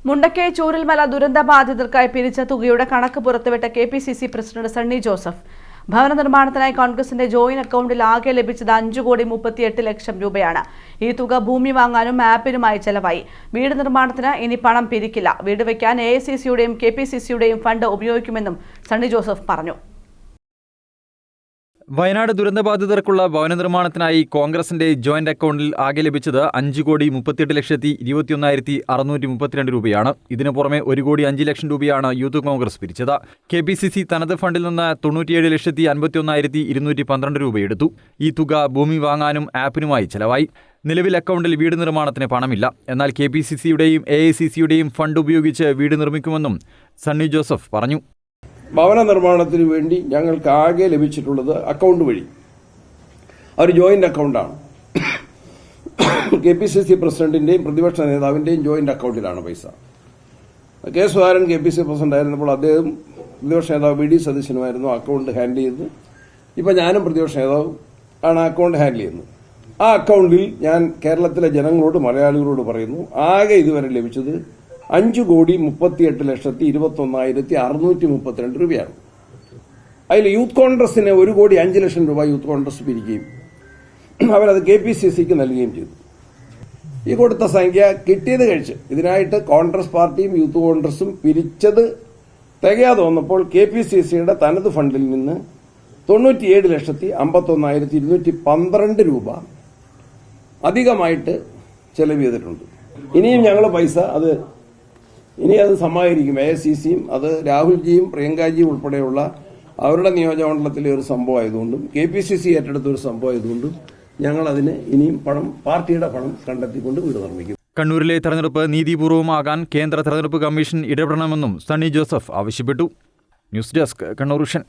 മുണ്ടക്കൈ ചൂരൽമല ദുരന്തബാധിതർക്കായി പിരിച്ച തുകയുടെ കണക്ക് പുറത്തുവിട്ട KPCC പ്രസിഡന്റ് സണ്ണി ജോസഫ്. ഭവന നിർമ്മാണത്തിനായി കോൺഗ്രസിന്റെ ജോയിന്റ് അക്കൗണ്ടിൽ ആകെ ലഭിച്ചത് 5,38,00,000 രൂപയാണ്. ഈ തുക ഭൂമി വാങ്ങാനും മാപ്പിനുമായി ചെലവായി. വീട് നിർമ്മാണത്തിന് ഇനി പണം പിരിക്കില്ല. വീട് വയ്ക്കാൻ AICCയുടെയും KPCCയുടെയും ഫണ്ട് ഉപയോഗിക്കുമെന്നും സണ്ണി ജോസഫ് പറഞ്ഞു. വയനാട് ദുരന്തബാധിതർക്കുള്ള ഭവന നിർമ്മാണത്തിനായി കോൺഗ്രസിന്റെ ജോയിന്റ് അക്കൗണ്ടിൽ ആകെ ലഭിച്ചത് 5,38,21,632 രൂപയാണ്. ഇതിനു പുറമെ 1,05,00,000 രൂപയാണ് യൂത്ത് കോൺഗ്രസ് പിരിച്ചത്. KPCC തനത് ഫണ്ടിൽ നിന്ന് 97,51,212 രൂപയെടുത്തു. ഈ തുക ഭൂമി വാങ്ങാനും ആപ്പിനുമായി ചെലവായി. നിലവിൽ അക്കൗണ്ടിൽ വീട് നിർമ്മാണത്തിന് പണമില്ല. എന്നാൽ KPCCയുടെയും AICCയുടെയും ഫണ്ട് ഉപയോഗിച്ച് വീട് നിർമ്മിക്കുമെന്നും സണ്ണി ജോസഫ് പറഞ്ഞു. ഭവന നിർമ്മാണത്തിന് വേണ്ടി ഞങ്ങൾക്ക് ആകെ ലഭിച്ചിട്ടുള്ളത് അക്കൗണ്ട് വഴി, ഒരു ജോയിന്റ് അക്കൗണ്ടാണ്. KPCC പ്രസിഡന്റിന്റെയും പ്രതിപക്ഷ നേതാവിന്റെയും ജോയിന്റ് അക്കൗണ്ടിലാണ് പൈസ. കെ സുധാകരൻ KPCC പ്രസിഡന്റ് ആയിരുന്നപ്പോൾ അദ്ദേഹം പ്രതിപക്ഷ നേതാവ് BD സതീശനുമായിരുന്നു അക്കൗണ്ട് ഹാൻഡിൽ ചെയ്തത്. ഇപ്പം ഞാനും പ്രതിപക്ഷ നേതാവ് ആണ് അക്കൗണ്ട് ഹാൻഡിൽ ചെയ്യുന്നത്. ആ അക്കൗണ്ടിൽ ഞാൻ കേരളത്തിലെ ജനങ്ങളോട്, മലയാളികളോട് പറയുന്നു, ആകെ ഇതുവരെ ലഭിച്ചത് 5,38,21,632 രൂപയാണ്. അതിൽ യൂത്ത് കോൺഗ്രസിന് 1,05,00,000 രൂപ യൂത്ത് കോൺഗ്രസ് പിരിക്കുകയും അവരത് KPCCക്ക് നൽകുകയും ചെയ്തു. ഈ കൊടുത്ത സംഖ്യ കിട്ടിയത് കഴിച്ച് ഇതിനായിട്ട് കോൺഗ്രസ് പാർട്ടിയും യൂത്ത് കോൺഗ്രസും പിരിച്ചത് തികയാതെ വന്നപ്പോൾ KPCCയുടെ തനത് ഫണ്ടിൽ നിന്ന് 97,51,212 രൂപ അധികമായിട്ട് ചെലവ് ചെയ്തിട്ടുണ്ട്. ഇനിയും ഞങ്ങൾ പൈസ അത് സമാഹരിക്കും. AICCയും അത് രാഹുൽജിയും പ്രിയങ്കാജിയും ഉൾപ്പെടെയുള്ള അവരുടെ നിയോജകമണ്ഡലത്തിലെ ഒരു സംഭവം ആയതുകൊണ്ടും KPCC ഏറ്റെടുത്ത ഒരു സംഭവം ആയതുകൊണ്ടും ഞങ്ങൾ അതിന് ഇനിയും പാർട്ടിയുടെ പണം കണ്ടെത്തിക്കൊണ്ട് വീട് നിർമ്മിക്കും. കണ്ണൂരിലെ തെരഞ്ഞെടുപ്പ് നീതിപൂർവമാകാൻ കേന്ദ്ര തെരഞ്ഞെടുപ്പ് കമ്മീഷൻ ഇടപെടണമെന്നും സണ്ണി ജോസഫ് ആവശ്യപ്പെട്ടു. News desk Kannur vision.